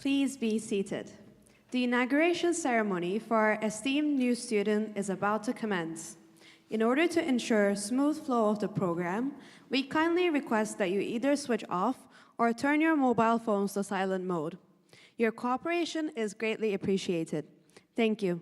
Please be seated. The inauguration ceremony for our esteemed new student is about to commence. In order to ensure smooth flow of the program, we kindly request that you either switch off or turn your mobile phones to silent mode. Your cooperation is greatly appreciated. Thank you.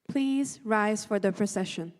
Please rise for the procession.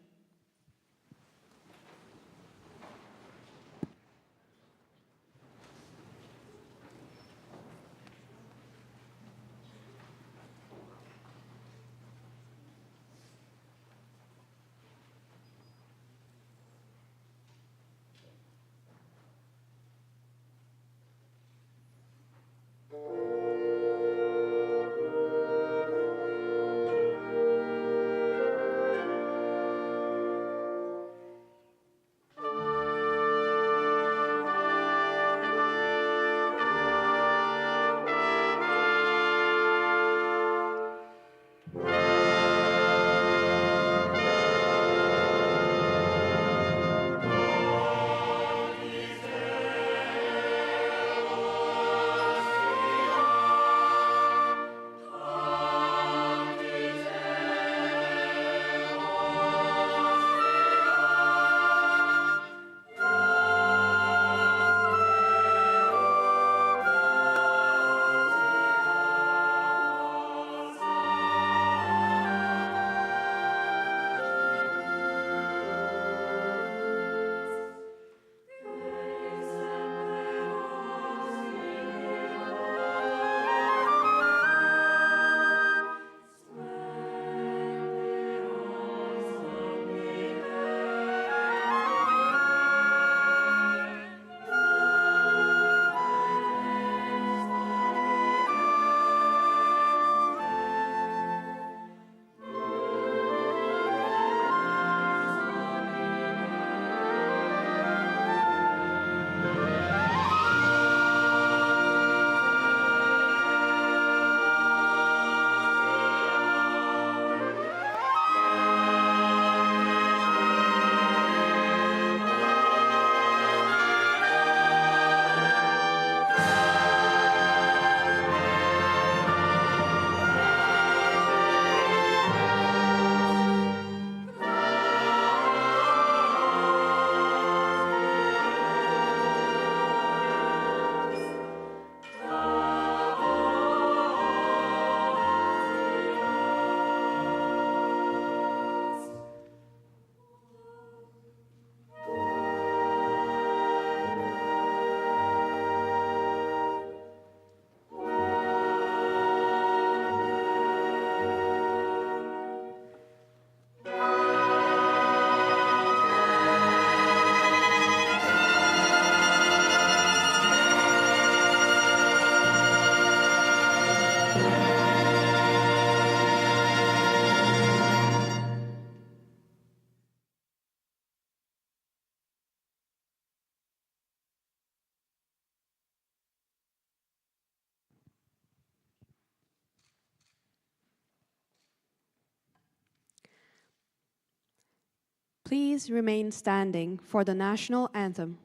Please remain standing for the national anthem.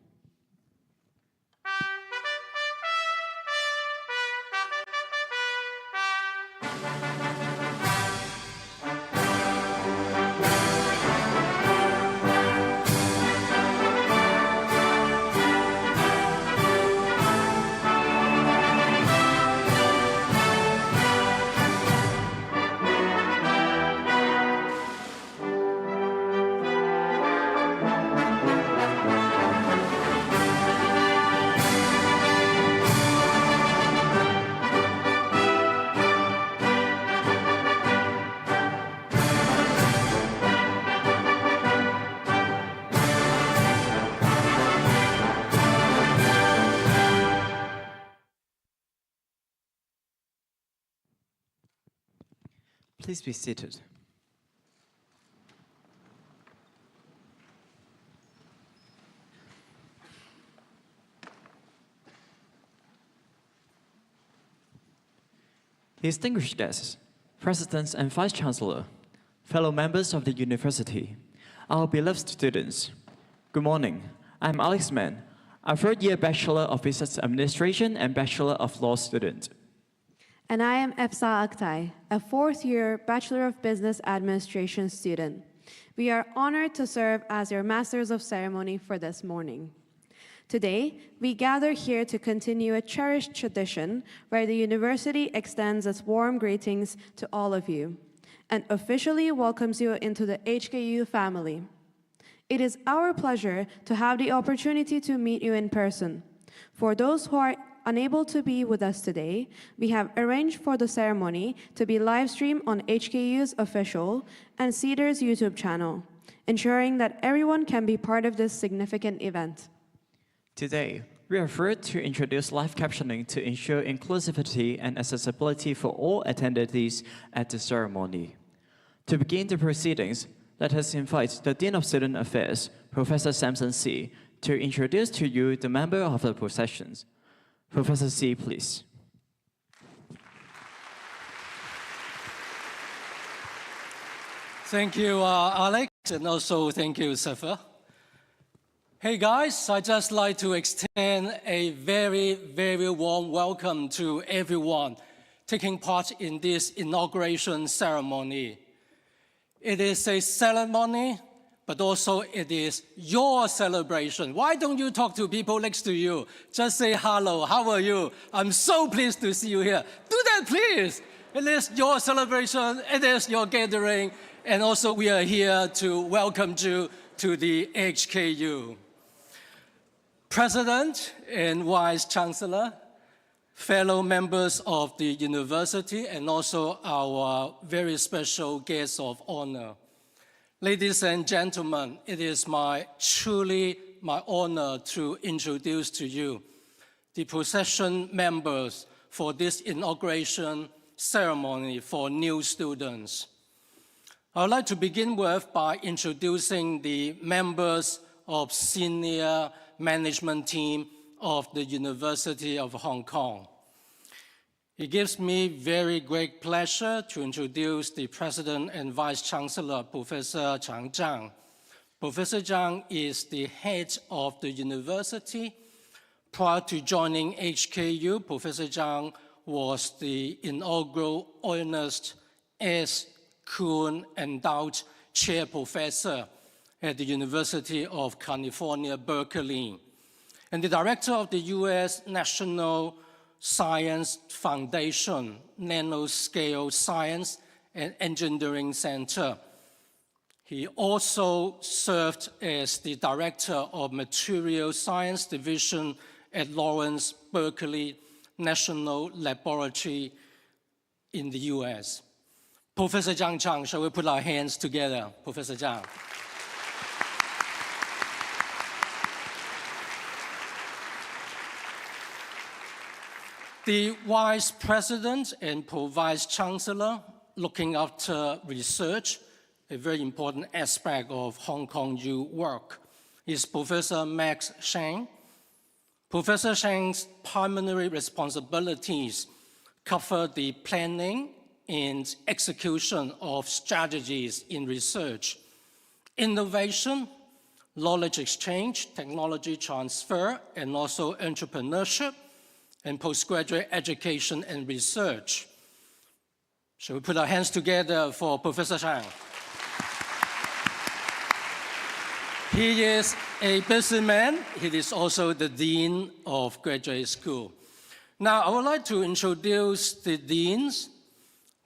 Please be seated. Distinguished guests, Presidents and Vice-Chancellor, fellow members of the university, our beloved students, good morning. I'm Alex Mann, a third-year Bachelor of Business Administration and Bachelor of Law student. And I am Efsa Aktay, a fourth-year Bachelor of Business Administration student. We are honored to serve as your Masters of Ceremony for this morning. Today, we gather here to continue a cherished tradition where the university extends its warm greetings to all of you and officially welcomes you into the HKU family. It is our pleasure to have the opportunity to meet you in person. For those who are unable to be with us today, we have arranged for the ceremony to be live-streamed on HKU's official and CEDARS YouTube channel, ensuring that everyone can be part of this significant event. Today, we are thrilled to introduce live captioning to ensure inclusivity and accessibility for all attendees at the ceremony. To begin the proceedings, let us invite the Dean of Student Affairs, Professor Samson C., to introduce to you the member of the processions. Professor C., please. Thank you, Alex, and also thank you, Safa. Hey guys, I'd just like to extend a very, very warm welcome to everyone taking part in this inauguration ceremony. It is a ceremony, but also it is your celebration. Why don't you talk to people next to you? Just say hello, how are you? I'm so pleased to see you here. Do that, please. It is your celebration, it is your gathering, and also we are here to welcome you to the HKU. President and Vice-Chancellor, fellow members of the university, and also our very special guests of honor. Ladies and gentlemen, it is truly my honor to introduce to you the procession members for this inauguration ceremony for new students. I would like to begin by introducing the members of senior management team of the University of Hong Kong. It gives me very great pleasure to introduce the President and Vice-Chancellor, Professor Chang Zhang. Professor Zhang is the head of the university. Prior to joining HKU, Professor Zhang was the inaugural Ernest S. Kuhn Endowed Chair Professor at the University of California, Berkeley, and the director of the U.S. National Science Foundation Nanoscale Science and Engineering Center. He also served as the director of Material Science Division at Lawrence Berkeley National Laboratory in the U.S. Professor Zhang Zhang, shall we put our hands together? Professor Zhang. The Vice President and Vice Chancellor looking after research, a very important aspect of Hong Kong U work, is Professor Max Sheng. Professor Sheng's primary responsibilities cover the planning and execution of strategies in research, innovation, knowledge exchange, technology transfer, and also entrepreneurship, and postgraduate education and research. Shall we put our hands together for Professor Shang? He is a businessman. He is also the Dean of Graduate School. Now, I would like to introduce the deans.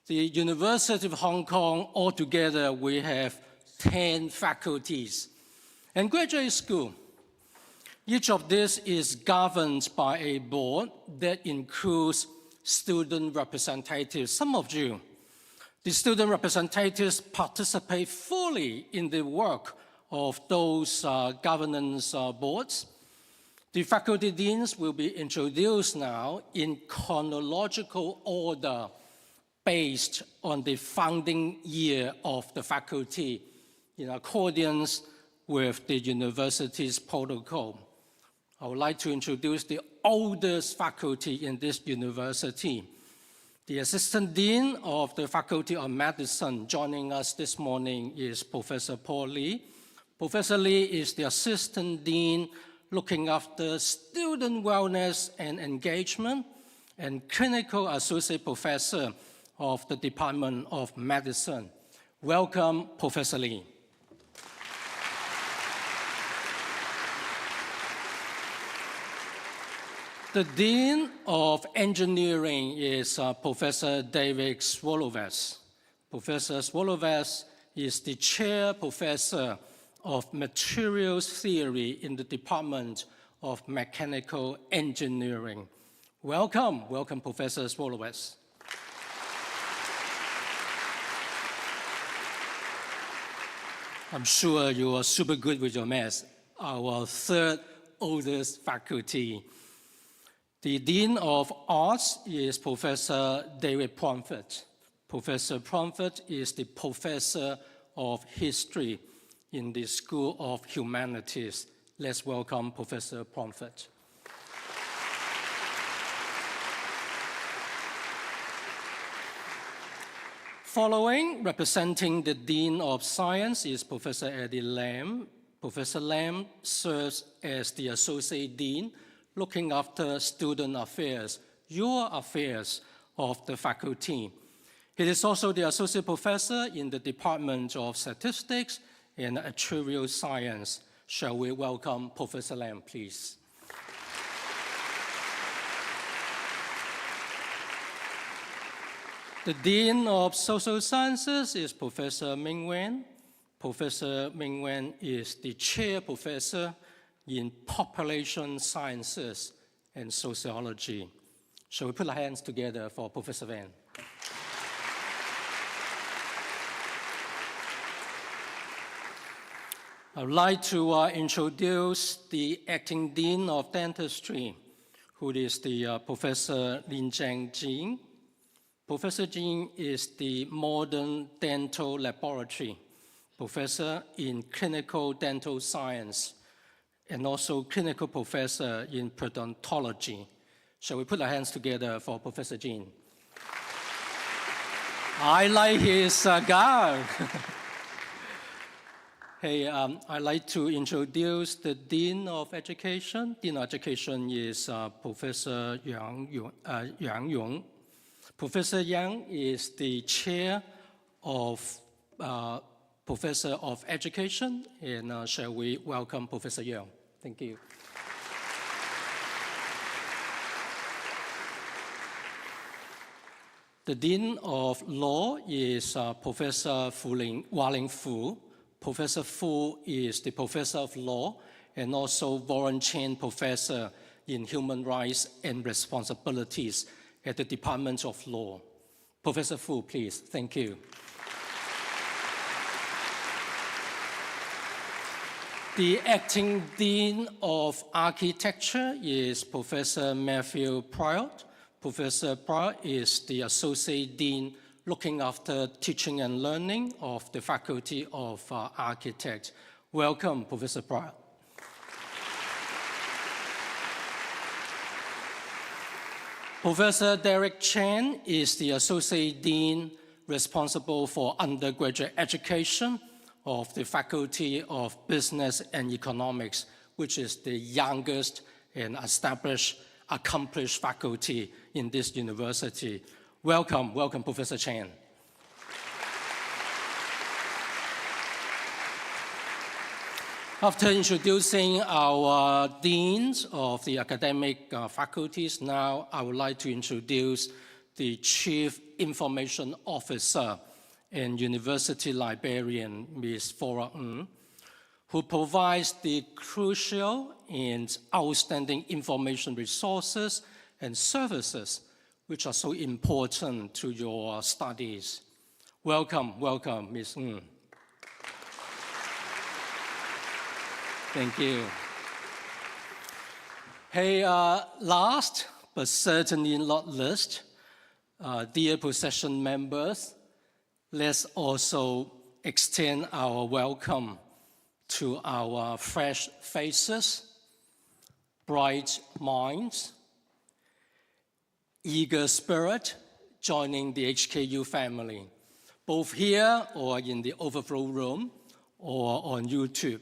The University of Hong Kong, altogether, we have 10 faculties. And graduate school, each of these is governed by a board that includes student representatives. Some of you, the student representatives participate fully in the work of those governance boards. The faculty deans will be introduced now in chronological order based on the founding year of the faculty in accordance with the university's protocol. I would like to introduce the oldest faculty in this university. The Assistant Dean of the Faculty of Medicine joining us this morning is Professor Paul Lee. Professor Lee is the Assistant Dean looking after student wellness and engagement and Clinical Associate Professor of the Department of Medicine. Welcome, Professor Lee. The Dean of Engineering is Professor David Swoloves. Professor Swoloves is the Chair Professor of Materials Theory in the Department of Mechanical Engineering. Welcome, welcome, Professor Swoloves. I'm sure you are super good with your math. Our third oldest faculty. The Dean of Arts is Professor David Plumford. Professor Plumford is the Professor of History in the School of Humanities. Let's welcome Professor Plumford. Following, representing the Dean of Science is Professor Eddie Lam. Professor Lam serves as the Associate Dean looking after student affairs, your affairs of the faculty. He is also the Associate Professor in the Department of Statistics and Actuarial Science. Shall we welcome Professor Lam, please? The Dean of Social Sciences is Professor Ming Wen. Professor Ming Wen is the Chair Professor in Population Sciences and Sociology. Shall we put our hands together for Professor Wen? I would like to introduce the Acting Dean of Dentistry, who is the Professor Lin Zhang Jing. Professor Jing is the Modern Dental Laboratory Professor in Clinical Dental Science and also clinical professor in periodontology. Shall we put our hands together for Professor Jin? I like his gown. Hey, I'd like to introduce the Dean of Education. Dean of Education is Professor Yang Yong. Professor Yang is the Chair of Professor of Education, and shall we welcome Professor Yang? Thank you. The Dean of Law is Professor Waling Fu. Professor Fu is the Professor of Law and also Warren Chen Professor in Human Rights and Responsibilities at the Department of Law. Professor Fu, please. Thank you. The Acting Dean of Architecture is Professor Matthew Pryor. Professor Pryor is the Associate Dean looking after teaching and learning of the Faculty of Architects. Welcome, Professor Pryor. Professor Derek Chen is the Associate Dean responsible for undergraduate education of the Faculty of Business and Economics, which is the youngest and established, accomplished faculty in this university. Welcome, welcome, Professor Chen. After introducing our deans of the academic faculties, now I would like to introduce the Chief Information Officer and University Librarian, Ms. Flora Ng, who provides the crucial and outstanding information resources and services which are so important to your studies. Welcome, welcome, Ms. Ng. Thank you. Hey, last but certainly not least, dear procession members, let's also extend our welcome to our fresh faces, bright minds, eager spirit joining the HKU family, both here or in the overflow room or on YouTube.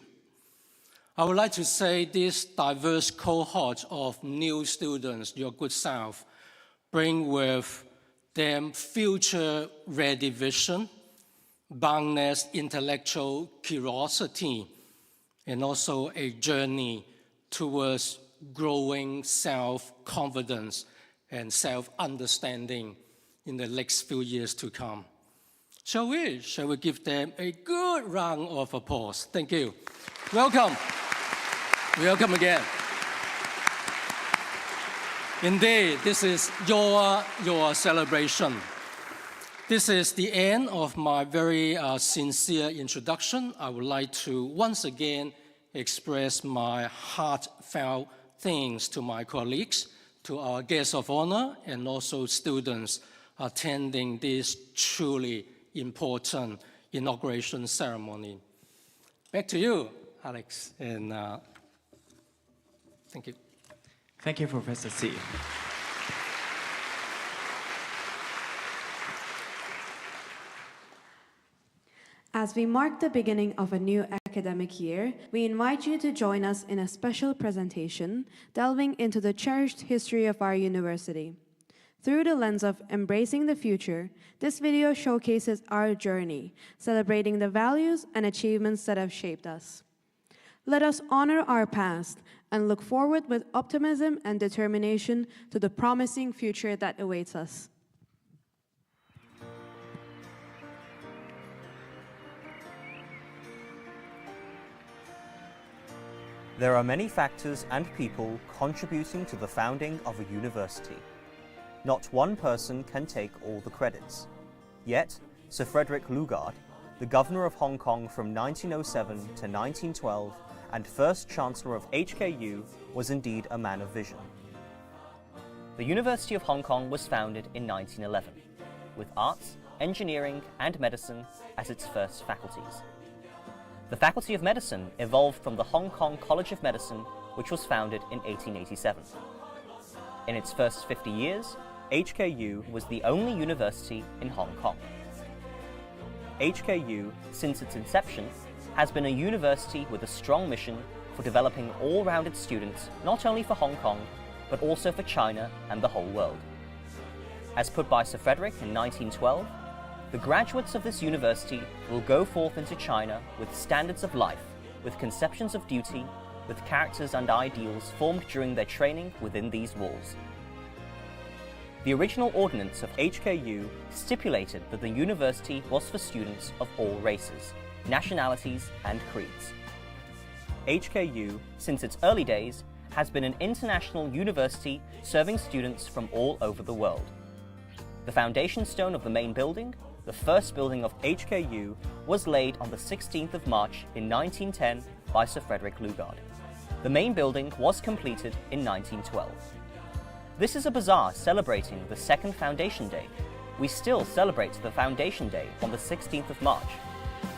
I would like to say this diverse cohort of new students, your good self, bring with them future-ready vision, boundless intellectual curiosity, and also a journey towards growing self-confidence and self-understanding in the next few years to come. Shall we give them a good round of applause? Thank you. Welcome. Welcome again. Indeed, this is your celebration. This is the end of my very sincere introduction. I would like to once again express my heartfelt thanks to my colleagues, to our guests of honor, and also students attending this truly important inauguration ceremony. Back to you, Alex, and thank you. Thank you, Professor Xi. As we mark the beginning of a new academic year, we invite you to join us in a special presentation delving into the cherished history of our university. Through the lens of embracing the future, this video showcases our journey, celebrating the values and achievements that have shaped us. Let us honor our past and look forward with optimism and determination to the promising future that awaits us. There are many factors and people contributing to the founding of a university. Not one person can take all the credits. Yet, Sir Frederick Lugard, the Governor of Hong Kong from 1907 to 1912 and first Chancellor of HKU, was indeed a man of vision. The University of Hong Kong was founded in 1911, with arts, engineering and medicine as its first faculties. The Faculty of Medicine evolved from the Hong Kong College of Medicine, which was founded in 1887. In its first 50 years, HKU was the only university in Hong Kong. HKU, since its inception, has been a university with a strong mission for developing all-rounded students not only for Hong Kong, but also for China and the whole world. As put by Sir Frederick in 1912, the graduates of this university will go forth into China with standards of life, with conceptions of duty, with characters and ideals formed during their training within these walls. The original ordinance of HKU stipulated that the university was for students of all races, nationalities and creeds. HKU, since its early days, has been an international university serving students from all over the world. The foundation stone of the main building, the first building of HKU, was laid on the 16th of March in 1910 by Sir Frederick Lugard. The main building was completed in 1912. This is a bazaar celebrating the second Foundation Day. We still celebrate the Foundation Day on the 16th of March.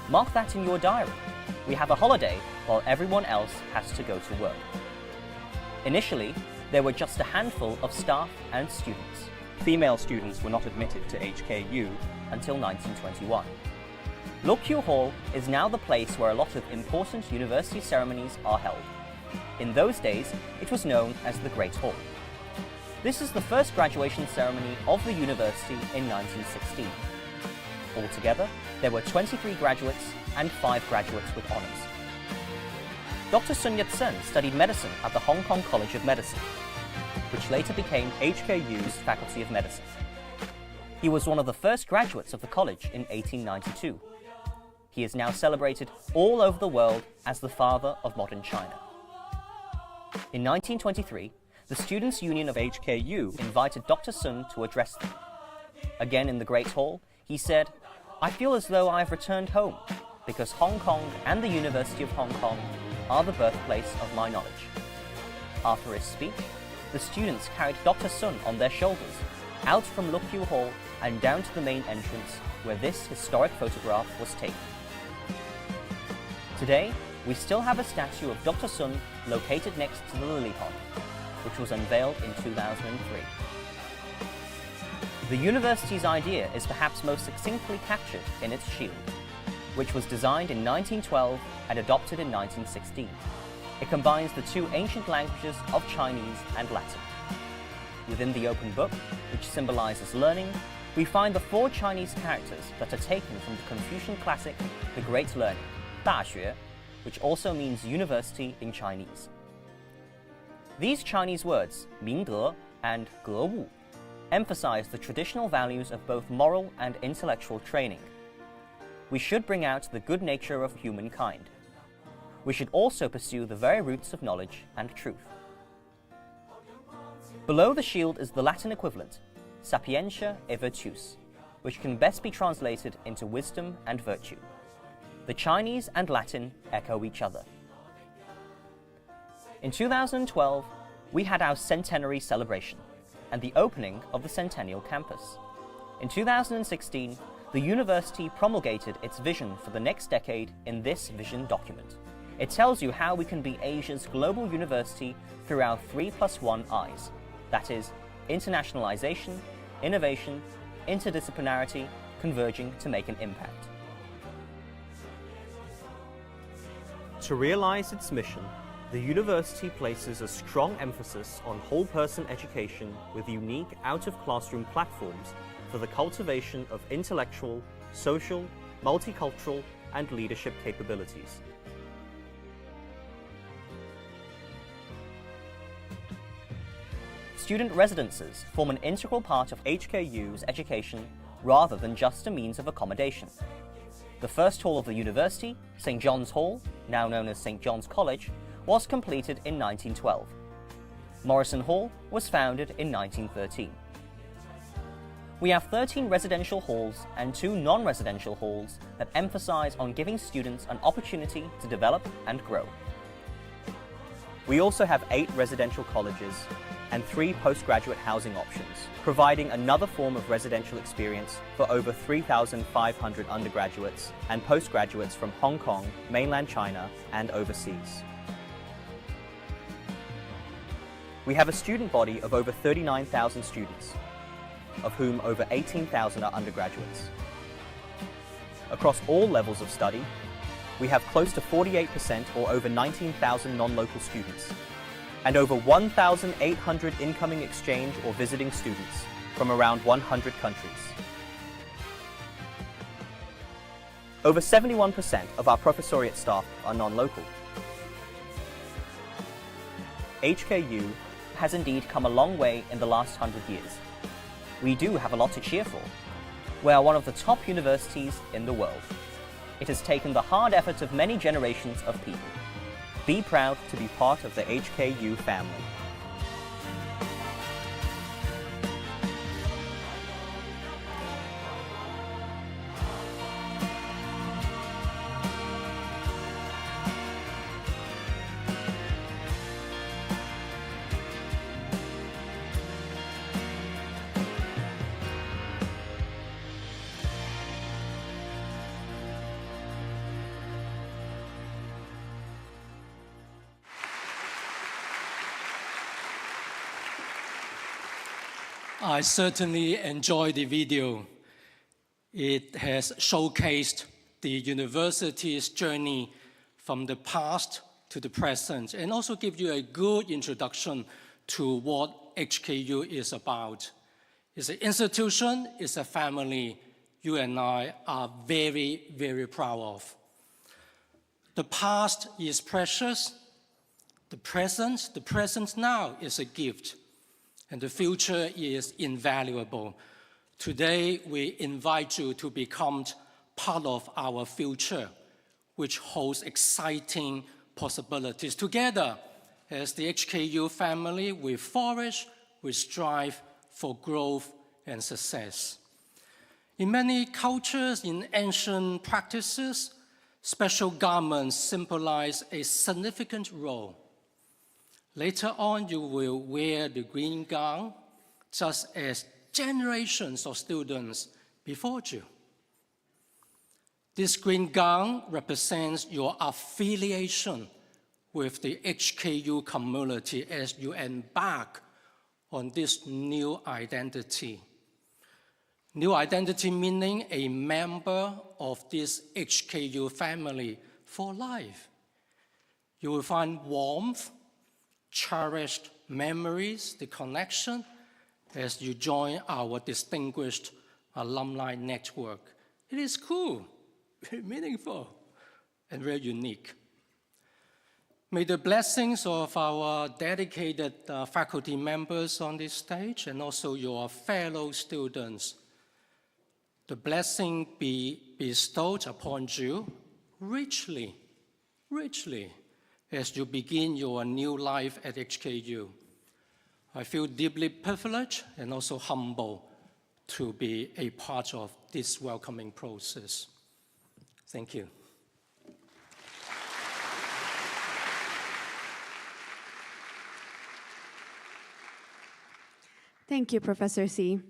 Mark that in your diary. We have a holiday while everyone else has to go to work. Initially, there were just a handful of staff and students. Female students were not admitted to HKU until 1921. Lo Kew Hall is now the place where a lot of important university ceremonies are held. In those days, it was known as the Great Hall. This is the first graduation ceremony of the university in 1916. Altogether, there were 23 graduates and 5 graduates with honours. Dr. Sun Yat-sen studied medicine at the Hong Kong College of Medicine, which later became HKU's Faculty of Medicine. He was one of the first graduates of the college in 1892. He is now celebrated all over the world as the father of modern China. In 1923, the Students' Union of HKU invited Dr. Sun to address them. Again in the Great Hall, he said, "I feel as though I have returned home, because Hong Kong and the University of Hong Kong are the birthplace of my knowledge." After his speech, the students carried Dr. Sun on their shoulders, out from Lukyu Hall and down to the main entrance where this historic photograph was taken. Today, we still have a statue of Dr. Sun located next to the lily pond, which was unveiled in 2003. The university's idea is perhaps most succinctly captured in its shield, which was designed in 1912 and adopted in 1916. It combines the two ancient languages of Chinese and Latin. Within the open book, which symbolizes learning, we find the 4 Chinese characters that are taken from the Confucian classic, The Great Learning, 大学, which also means university in Chinese. These Chinese words, 明德 and 格物, emphasize the traditional values of both moral and intellectual training. We should bring out the good nature of humankind. We should also pursue the very roots of knowledge and truth. Below the shield is the Latin equivalent, sapientia e virtus, which can best be translated into wisdom and virtue. The Chinese and Latin echo each other. In 2012, we had our centenary celebration and the opening of the Centennial Campus. In 2016, the university promulgated its vision for the next decade in this vision document. It tells you how we can be Asia's global university through our 3+1 I's, that is, internationalization, innovation, interdisciplinarity, converging to make an impact. To realize its mission, the university places a strong emphasis on whole-person education with unique out-of-classroom platforms for the cultivation of intellectual, social, multicultural, and leadership capabilities. Student residences form an integral part of HKU's education rather than just a means of accommodation. The first hall of the university, St. John's Hall, now known as St. John's College, was completed in 1912. Morrison Hall was founded in 1913. We have 13 residential halls and 2 non-residential halls that emphasize on giving students an opportunity to develop and grow. We also have 8 residential colleges and 3 postgraduate housing options, providing another form of residential experience for over 3,500 undergraduates and postgraduates from Hong Kong, mainland China, and overseas. We have a student body of over 39,000 students, of whom over 18,000 are undergraduates. Across all levels of study, we have close to 48% or over 19,000 non-local students, and over 1,800 incoming exchange or visiting students from around 100 countries. Over 71% of our professoriate staff are non-local. HKU has indeed come a long way in the last 100 years. We do have a lot to cheer for. We are one of the top universities in the world. It has taken the hard effort of many generations of people. Be proud to be part of the HKU family. I certainly enjoyed the video. It has showcased the university's journey from the past to the present and also give you a good introduction to what HKU is about. It's an institution, it's a family you and I are very, very proud of. The past is precious. The present now is a gift. And the future is invaluable. Today, we invite you to become part of our future, which holds exciting possibilities. Together, as the HKU family, we flourish, we strive for growth and success. In many cultures, in ancient practices, special garments symbolize a significant role. Later on, you will wear the green gown, just as generations of students before you. This green gown represents your affiliation with the HKU community as you embark on this new identity. New identity meaning a member of this HKU family for life. You will find warmth, cherished memories, the connection as you join our distinguished alumni network. It is cool, very meaningful, and very unique. May the blessings of our dedicated faculty members on this stage and also your fellow students, the blessing be bestowed upon you richly, richly, as you begin your new life at HKU. I feel deeply privileged and also humble to be a part of this welcoming process. Thank you. Thank you, Professor Xi.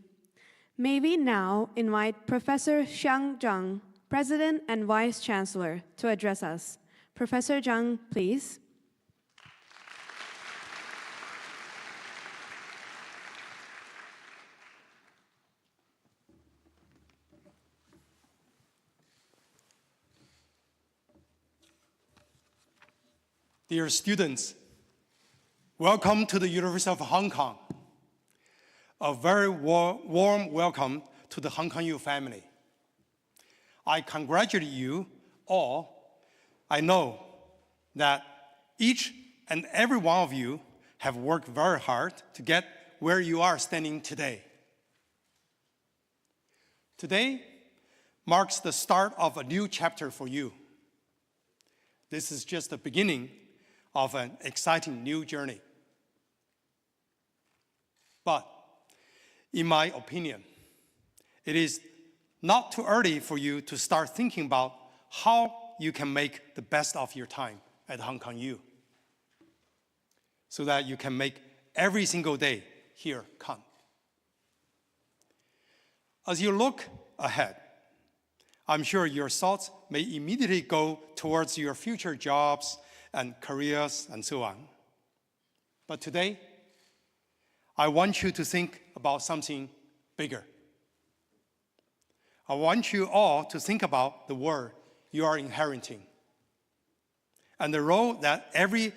May we now invite Professor Xiang Zhang, President and Vice Chancellor, to address us. Professor Zhang, please. Dear students, welcome to the University of Hong Kong. A very warm welcome to the Hong Kong U family. I congratulate you all. I know that each and every one of you have worked very hard to get where you are standing today. Today marks the start of a new chapter for you. This is just the beginning of an exciting new journey. But in my opinion, it is not too early for you to start thinking about how you can make the best of your time at Hong Kong U, so that you can make every single day here count. As you look ahead, I'm sure your thoughts may immediately go towards your future jobs and careers and so on. But today, I want you to think about something bigger. I want you all to think about the world you are inheriting and the role that every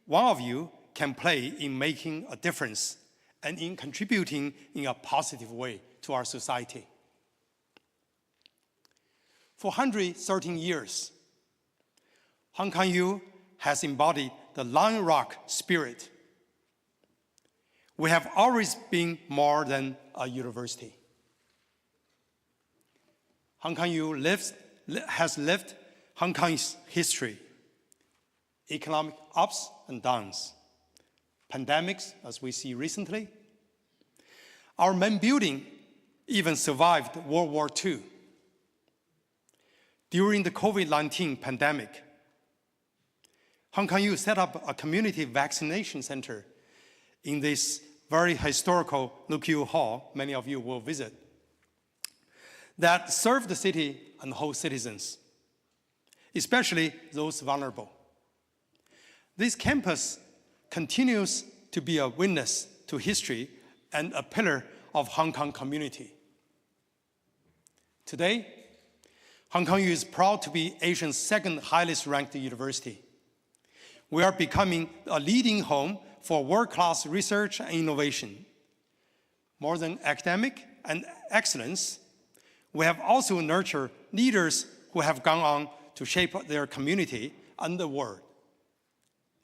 one of you can play in making a difference and in contributing in a positive way to our society. For 113 years, Hong Kong U has embodied the Lion Rock spirit. We have always been more than a university. Hong Kong U has lived Hong Kong's history, economic ups and downs, pandemics, as we see recently. Our main building even survived World War II. During the COVID-19 pandemic, Hong Kong U set up a community vaccination center in this very historical Look Kiew Hall, many of you will visit, that served the city and whole citizens, especially those vulnerable. This campus continues to be a witness to history and a pillar of Hong Kong community. Today, Hong Kong U is proud to be Asia's second highest ranked university. We are becoming a leading home for world-class research and innovation. More than academic and excellence, we have also nurtured leaders who have gone on to shape their community and the world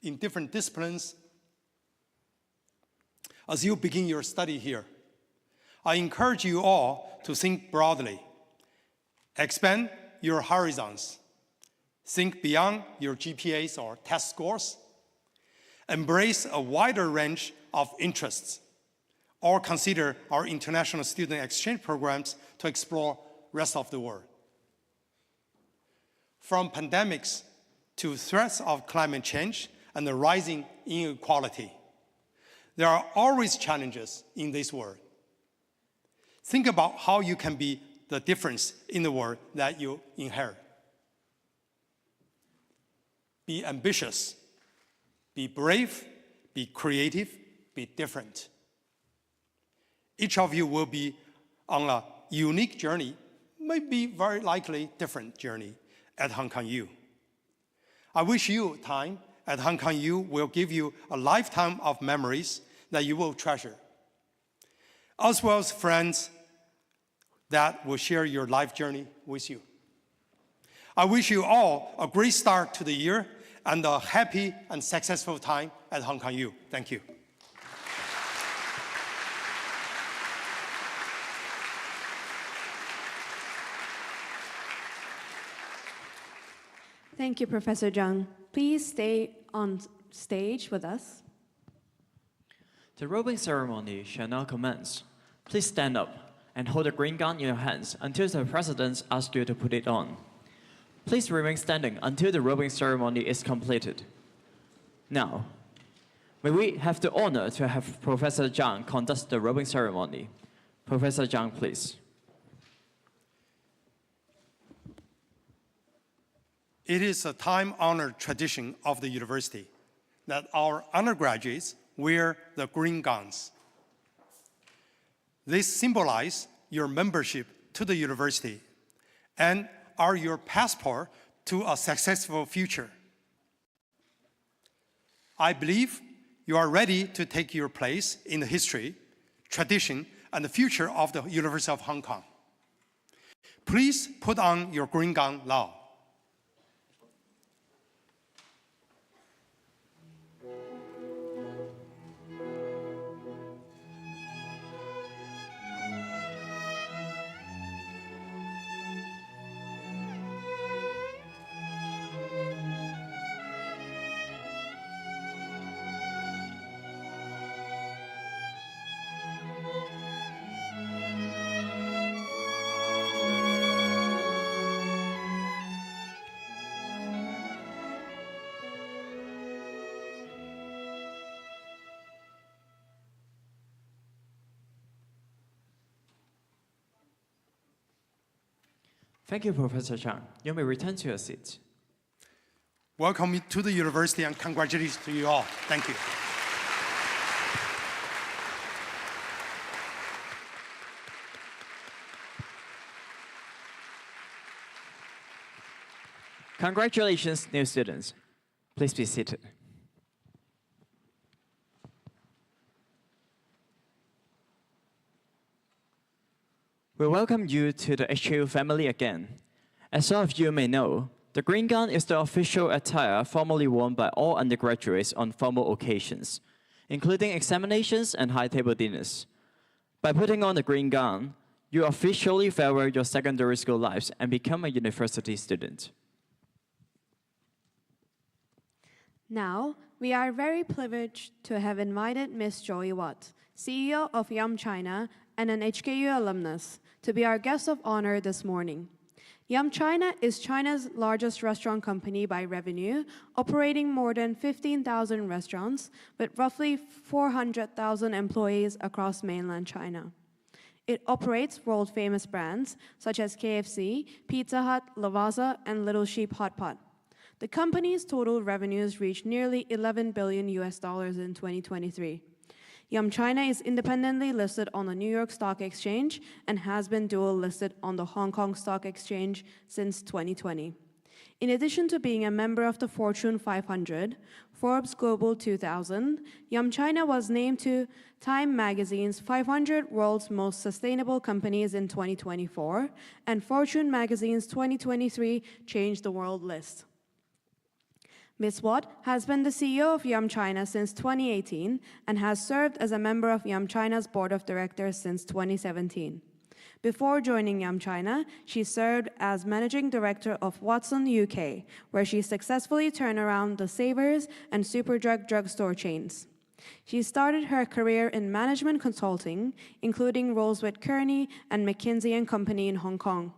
in different disciplines. As you begin your study here, I encourage you all to think broadly, expand your horizons, think beyond your GPAs or test scores, embrace a wider range of interests, or consider our international student exchange programs to explore the rest of the world. From pandemics to threats of climate change and the rising inequality, there are always challenges in this world. Think about how you can be the difference in the world that you inherit. Be ambitious, be brave, be creative, be different. Each of you will be on a unique journey, maybe very likely different journey at Hong Kong U. I wish you time at Hong Kong U will give you a lifetime of memories that you will treasure, as well as friends that will share your life journey with you. I wish you all a great start to the year and a happy and successful time at Hong Kong U. Thank you. Thank you, Professor Zhang. Please stay on stage with us. The robing ceremony shall now commence. Please stand up and hold a green gown in your hands until the President asks you to put it on. Please remain standing until the robing ceremony is completed. Now, may we have the honor to have Professor Zhang conduct the robing ceremony. Professor Zhang, please. It is a time-honored tradition of the university that our undergraduates wear the green gowns. They symbolize your membership to the university and are your passport to a successful future. I believe you are ready to take your place in the history, tradition, and the future of the University of Hong Kong. Please put on your green gown now. Thank you, Professor Zhang. You may return to your seat. Welcome to the university and congratulations to you all. Thank you. Congratulations, new students. Please be seated. We welcome you to the HKU family again. As some of you may know, the green gown is the official attire formally worn by all undergraduates on formal occasions, including examinations and high-table dinners. By putting on the green gown, you officially farewell your secondary school lives and become a university student. Now, we are very privileged to have invited Ms. Joey Watt, CEO of Yum China and an HKU alumnus, to be our guest of honor this morning. Yum China is China's largest restaurant company by revenue, operating more than 15,000 restaurants with roughly 400,000 employees across mainland China. It operates world-famous brands such as KFC, Pizza Hut, Lavazza, and Little Sheep Hot Pot. The company's total revenues reached nearly $11 billion in 2023. Yum China is independently listed on the New York Stock Exchange and has been dual listed on the Hong Kong Stock Exchange since 2020. In addition to being a member of the Fortune 500, Forbes Global 2000, Yum China was named to Time Magazine's 500 World's Most Sustainable Companies in 2024 and Fortune Magazine's 2023 Change the World list. Ms. Watt has been the CEO of Yum China since 2018 and has served as a member of Yum China's board of directors since 2017. Before joining Yum China, she served as managing director of Watson UK, where she successfully turned around the Savers and Superdrug drugstore chains. She started her career in management consulting, including roles with Kearney and McKinsey & Company in Hong Kong.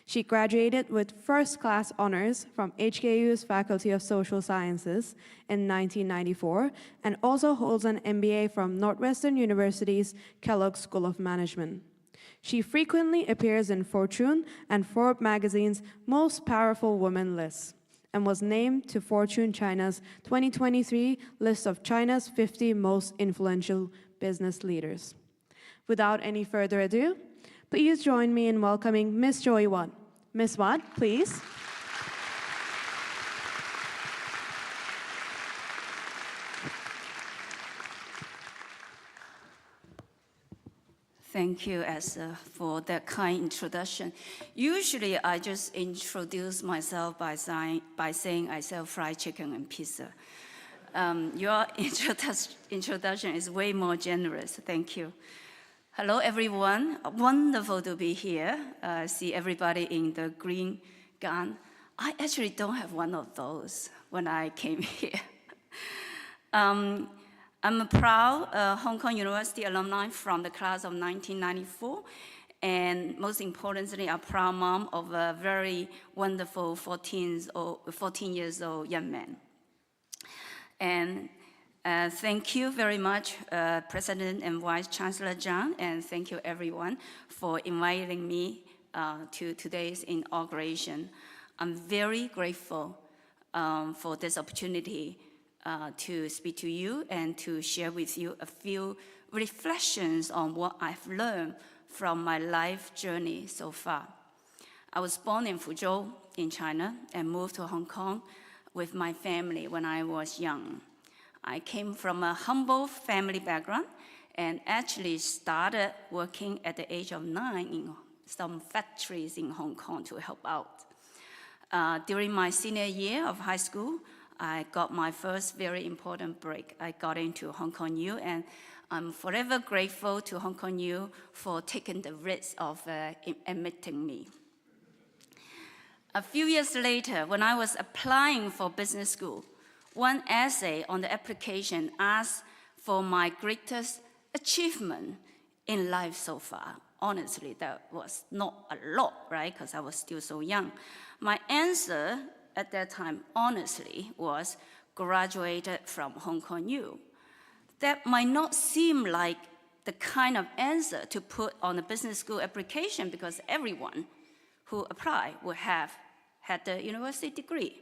She graduated with first-class honors from HKU's Faculty of Social Sciences in 1994 and also holds an MBA from Northwestern University's Kellogg School of Management. She frequently appears in Fortune and Forbes magazine's Most Powerful Women lists and was named to Fortune China's 2023 list of China's 50 most influential business leaders. Without any further ado, please join me in welcoming Ms. Joy Watt. Ms. Watt, please. Thank you, Esther, for that kind introduction. Usually, I just introduce myself by saying I sell fried chicken and pizza. Your introduction is way more generous. Thank you. Hello, everyone. Wonderful to be here. See everybody in the green gown. I actually don't have one of those when I came here. I'm a proud Hong Kong University alumni from the class of 1994, and most importantly, a proud mom of a very wonderful 14 years old young man. And thank you very much, President and Vice Chancellor Zhang, and thank you everyone for inviting me to today's inauguration. I'm very grateful for this opportunity to speak to you and to share with you a few reflections on what I've learned from my life journey so far. I was born in Fuzhou in China and moved to Hong Kong with my family when I was young. I came from a humble family background and actually started working at the age of 9 in some factories in Hong Kong to help out. During my senior year of high school, I got my first very important break. I got into Hong Kong U, and I'm forever grateful to Hong Kong U for taking the risk of admitting me. A few years later, when I was applying for business school, one essay on the application asked for my greatest achievement in life so far. Honestly, that was not a lot, right? Because I was still so young. My answer at that time, honestly, was graduated from Hong Kong U. That might not seem like the kind of answer to put on a business school application because everyone who applied would have had the university degree.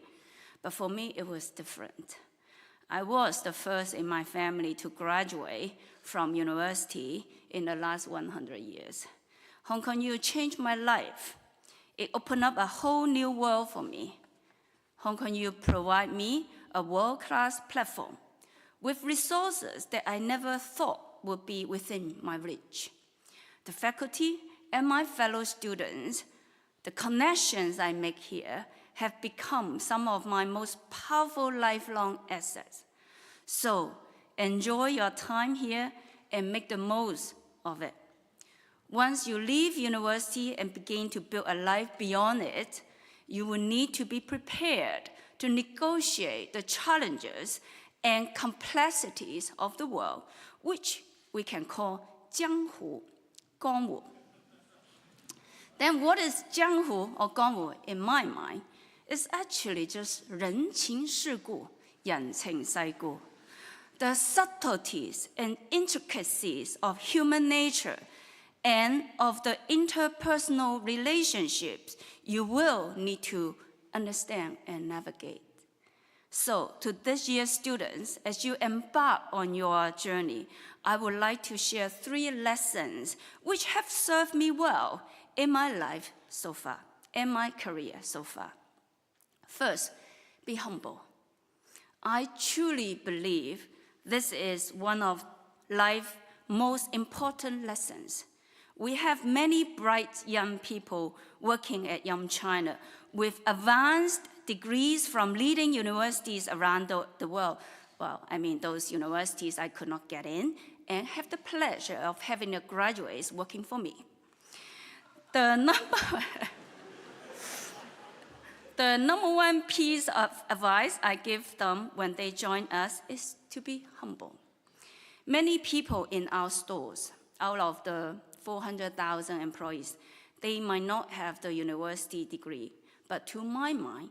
But for me, it was different. I was the first in my family to graduate from university in the last 100 years. Hong Kong U changed my life. It opened up a whole new world for me. Hong Kong U provide me a world-class platform with resources that I never thought would be within my reach. The faculty and my fellow students, the connections I make here have become some of my most powerful lifelong assets. So enjoy your time here and make the most of it. Once you leave university and begin to build a life beyond it, you will need to be prepared to negotiate the challenges and complexities of the world, which we can call 江湖, Gongwu. Then what is 江湖 or Gongwu in my mind? It's actually just 人情世故, 人情世故. The subtleties and intricacies of human nature and of the interpersonal relationships you will need to understand and navigate. So, to this year's students, as you embark on your journey, I would like to share 3 lessons which have served me well in my life so far, in my career so far. First, be humble. I truly believe this is one of life's most important lessons. We have many bright young people working at Yum China with advanced degrees from leading universities around the world. Well, I mean, those universities I could not get in, and have the pleasure of having the graduates working for me. The number one piece of advice I give them when they join us is to be humble. Many people in our stores, out of the 400,000 employees, they might not have the university degree, but to my mind,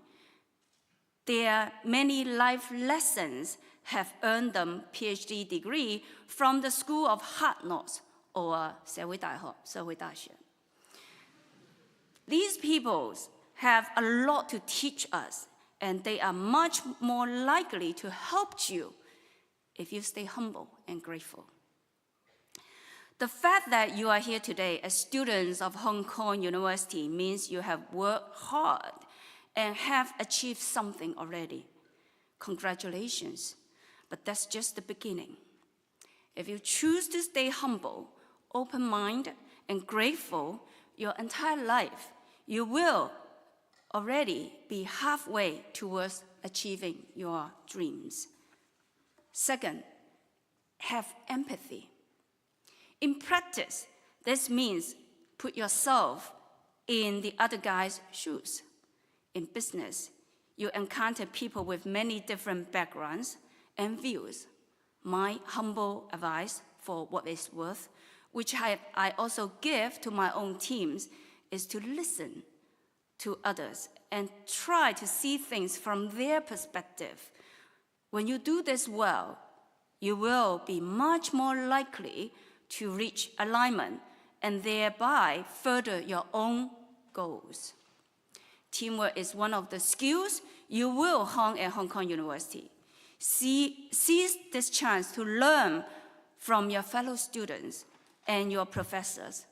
their many life lessons have earned them PhD degree from the School of Hard Knocks or 社会大学, 社会大学. These people have a lot to teach us, and they are much more likely to help you if you stay humble and grateful. The fact that you are here today as students of Hong Kong University means you have worked hard and have achieved something already. Congratulations, but that's just the beginning. If you choose to stay humble, open-minded, and grateful your entire life, you will already be halfway towards achieving your dreams. Second, have empathy. In practice, this means put yourself in the other guy's shoes. In business, you encounter people with many different backgrounds and views. My humble advice, for what it's worth, which I also give to my own teams, is to listen to others and try to see things from their perspective. When you do this well, you will be much more likely to reach alignment and thereby further your own goals. Teamwork is one of the skills you will hone at Hong Kong University. Seize this chance to learn from your fellow students and your professors.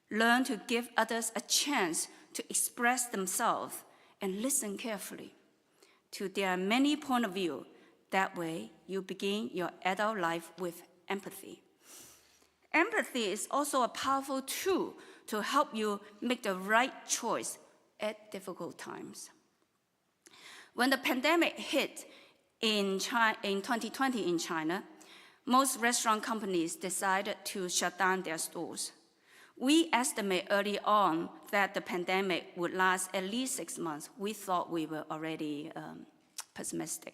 Learn to give others a chance to express themselves and listen carefully to their many points of view. That way, you begin your adult life with empathy. Empathy is also a powerful tool to help you make the right choice at difficult times. When the pandemic hit in 2020 in China, most restaurant companies decided to shut down their stores. We estimate early on that the pandemic would last at least 6 months. We thought we were already pessimistic.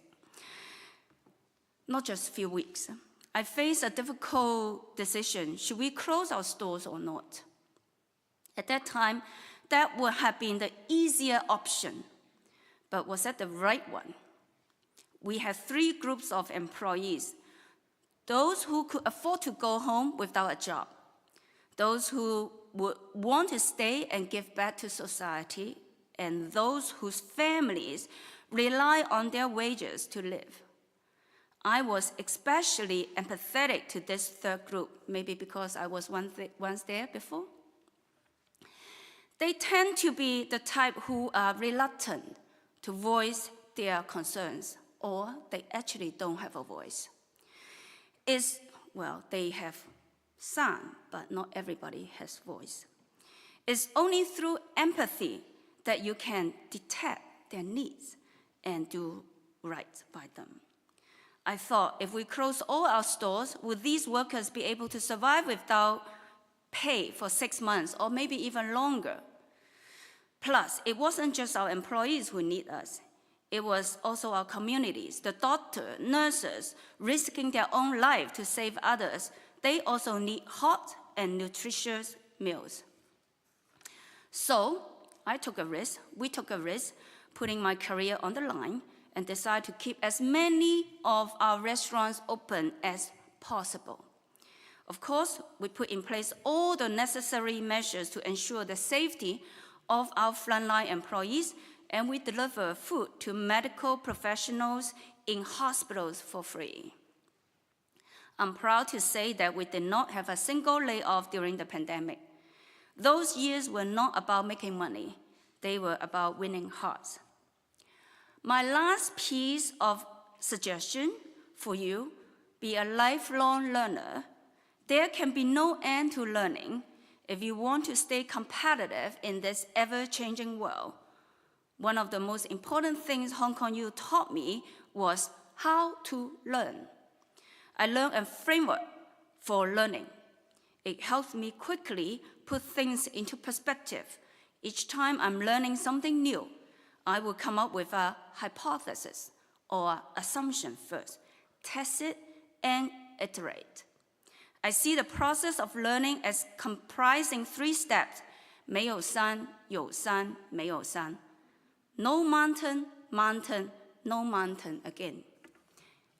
Not just a few weeks. I faced a difficult decision. Should we close our stores or not? At that time, that would have been the easier option. But was that the right one? We had 3 groups of employees. Those who could afford to go home without a job. Those who would want to stay and give back to society. And those whose families rely on their wages to live. I was especially empathetic to this 3rd group, maybe because I was once there before. They tend to be the type who are reluctant to voice their concerns, or they actually don't have a voice. They have sound, but not everybody has voice. It's only through empathy that you can detect their needs and do right by them. I thought, if we close all our stores, would these workers be able to survive without pay for 6 months or maybe even longer? Plus, it wasn't just our employees who need us. It was also our communities, the doctors, nurses, risking their own life to save others. They also need hot and nutritious meals. So, we took a risk, putting my career on the line, and decided to keep as many of our restaurants open as possible. Of course, we put in place all the necessary measures to ensure the safety of our frontline employees, and we deliver food to medical professionals in hospitals for free. I'm proud to say that we did not have a single layoff during the pandemic. Those years were not about making money. They were about winning hearts. My last piece of suggestion for you, be a lifelong learner. There can be no end to learning if you want to stay competitive in this ever-changing world. One of the most important things Hong Kong U taught me was how to learn. I learned a framework for learning. It helps me quickly put things into perspective. Each time I'm learning something new, I will come up with a hypothesis or assumption first, test it, and iterate. I see the process of learning as comprising 3 steps: 没有山, 有山, 没有山. No mountain, mountain, no mountain again.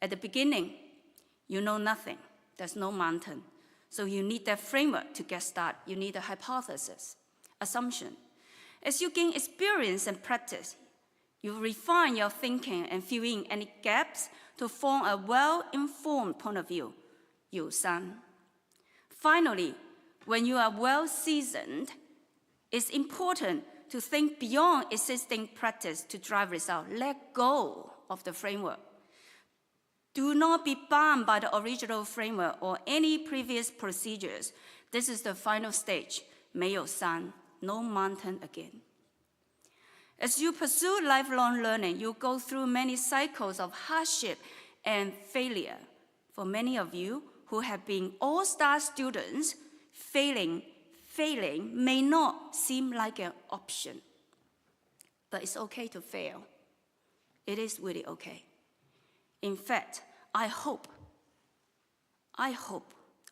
At the beginning, you know nothing. There's no mountain. So you need that framework to get started. You need a hypothesis, assumption. As you gain experience and practice, you refine your thinking and fill in any gaps to form a well-informed point of view. 有三. Finally, when you are well-seasoned, it's important to think beyond existing practice to drive results. Let go of the framework. Do not be bound by the original framework or any previous procedures. This is the final stage. 没有山, no mountain again. As you pursue lifelong learning, you go through many cycles of hardship and failure. For many of you who have been all-star students, failing may not seem like an option. But it's okay to fail. It is really okay. In fact, I hope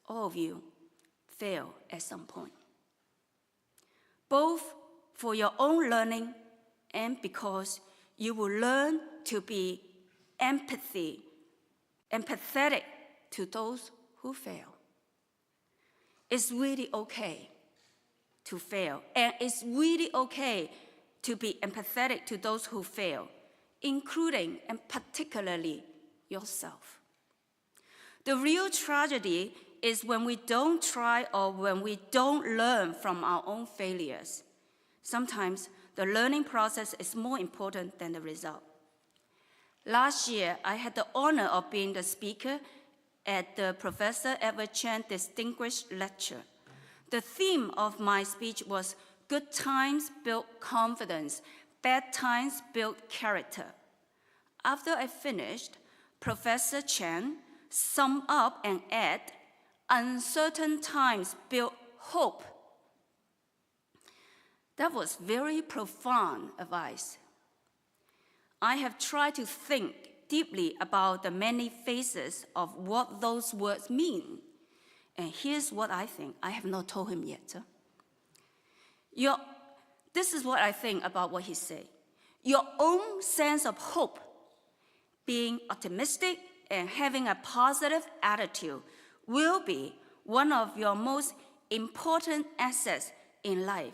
all of you fail at some point. Both for your own learning and because you will learn to be empathetic to those who fail. It's really okay to fail, and it's really okay to be empathetic to those who fail, including and particularly yourself. The real tragedy is when we don't try or when we don't learn from our own failures. Sometimes the learning process is more important than the result. Last year, I had the honor of being the speaker at the Professor Edward Chan Distinguished Lecture. The theme of my speech was good times build confidence, bad times build character. After I finished, Professor Chan summed up and added, uncertain times build hope. That was very profound advice. I have tried to think deeply about the many phases of what those words mean. And here's what I think. I have not told him yet. This is what I think about what he said. Your own sense of hope, being optimistic and having a positive attitude, will be one of your most important assets in life.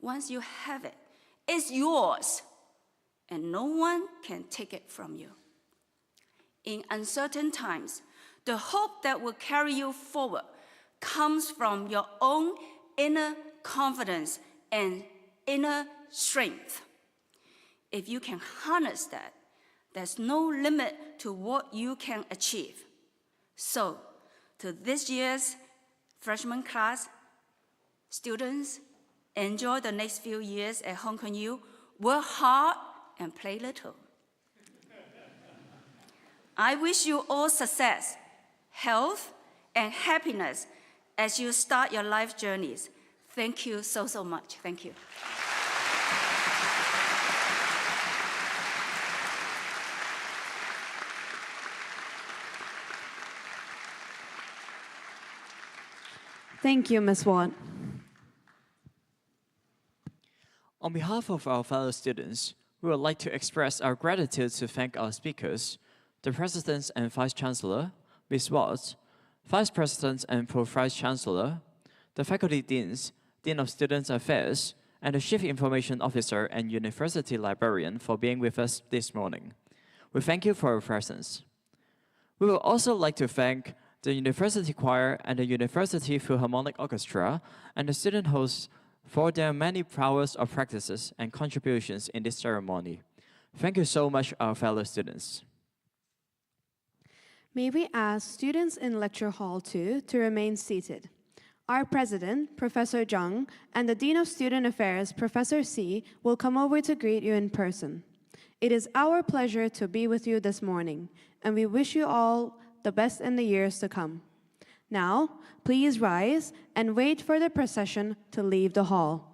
Once you have it, it's yours, and no one can take it from you. In uncertain times, the hope that will carry you forward comes from your own inner confidence and inner strength. If you can harness that, there's no limit to what you can achieve. So, to this year's freshman class, students, enjoy the next few years at Hong Kong U, work hard and play little. I wish you all success, health, and happiness as you start your life journeys. Thank you so much. Thank you. Thank you, Ms. Watt. On behalf of our fellow students, we would like to express our gratitude to thank our speakers, the President and Vice-Chancellor, Ms. Watt, Vice President and Pro-Vice Chancellor, the Faculty Deans, Dean of Student Affairs, and the Chief Information Officer and University Librarian for being with us this morning. We thank you for your presence. We would also like to thank the University Choir and the University Philharmonic Orchestra and the student hosts for their many prowess of practices and contributions in this ceremony. Thank you so much, our fellow students. May we ask students in Lecture Hall 2 to remain seated. Our President, Professor Zhang, and the Dean of Student Affairs, Professor Si, will come over to greet you in person. It is our pleasure to be with you this morning, and we wish you all the best in the years to come. Now, please rise and wait for the procession to leave the hall.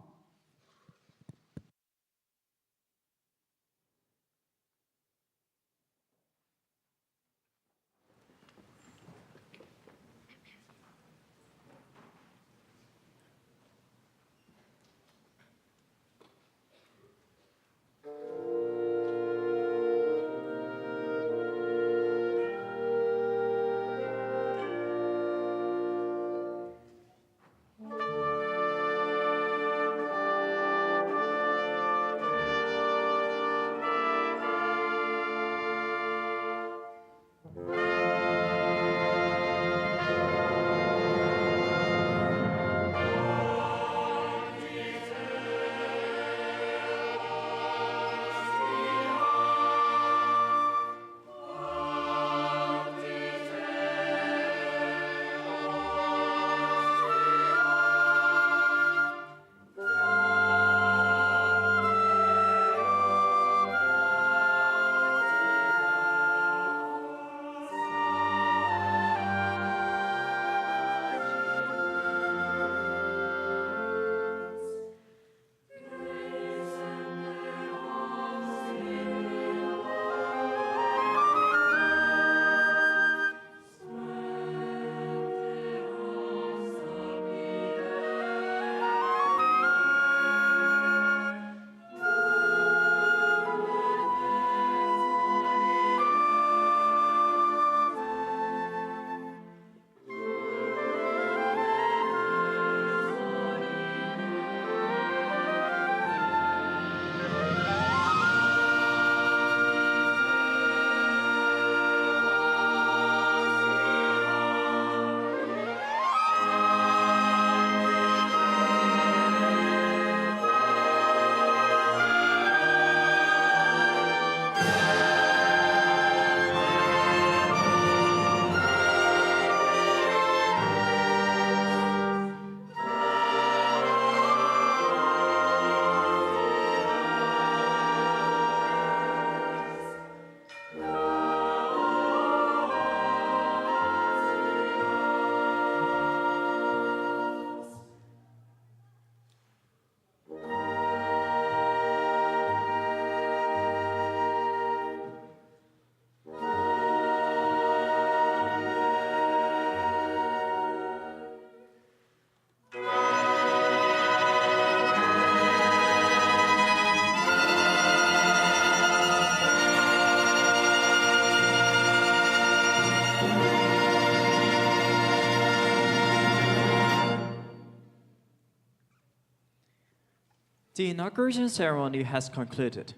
The inauguration ceremony has concluded.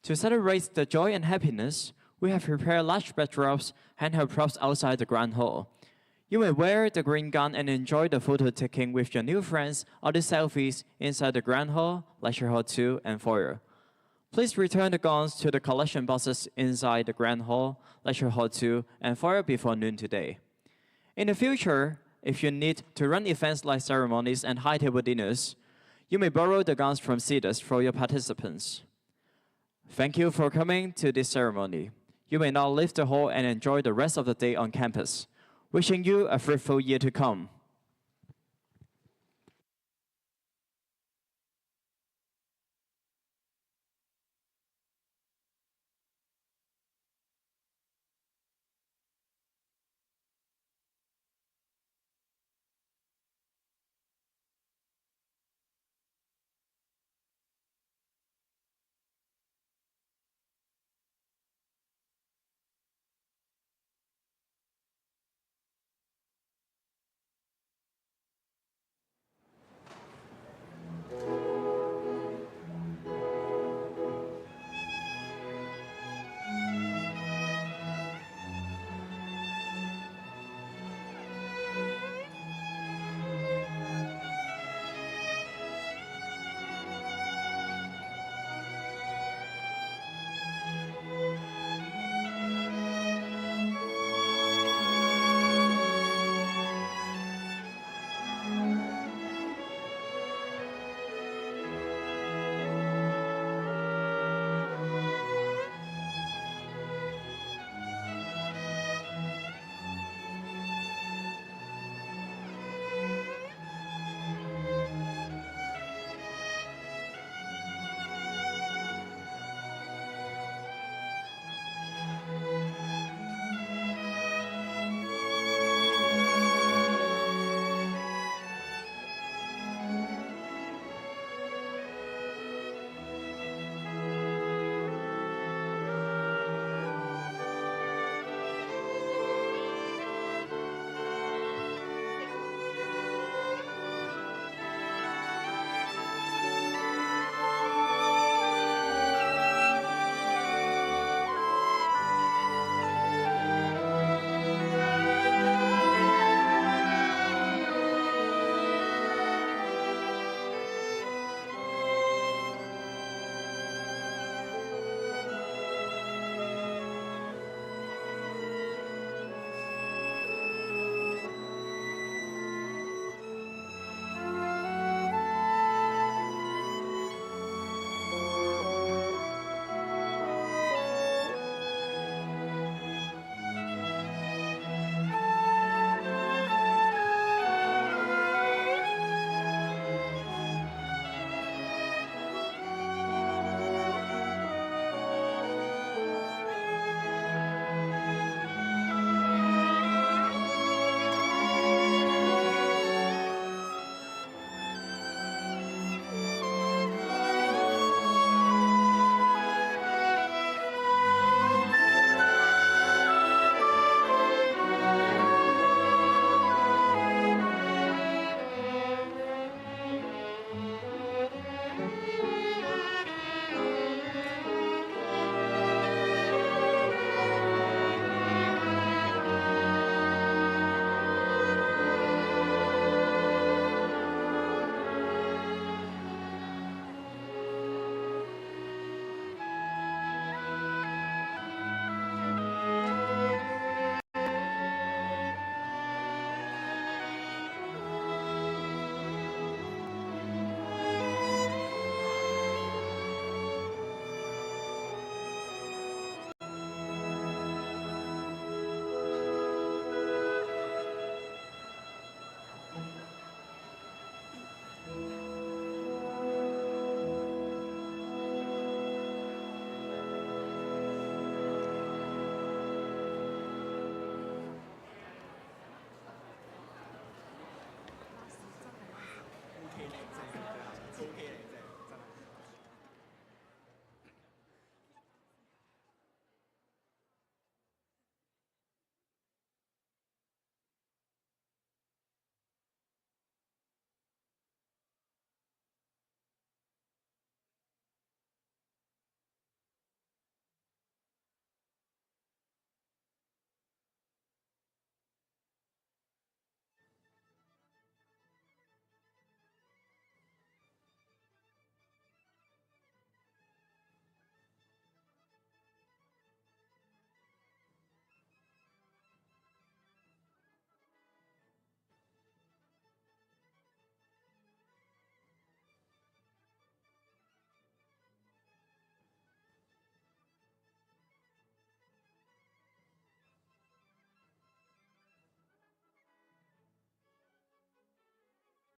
To celebrate the joy and happiness, we have prepared large backdrops, handheld props outside the grand hall. You may wear the green gown and enjoy the photo taking with your new friends or the selfies inside the grand hall, lecture hall 2, and foyer. Please return the gowns to the collection boxes inside the grand hall, lecture hall 2, and foyer before noon today. In the future, if you need to run events like ceremonies and high-table dinners, you may borrow the gowns from CEDARS for your participants. Thank you for coming to this ceremony. You may now leave the hall and enjoy the rest of the day on campus. Wishing you a fruitful year to come.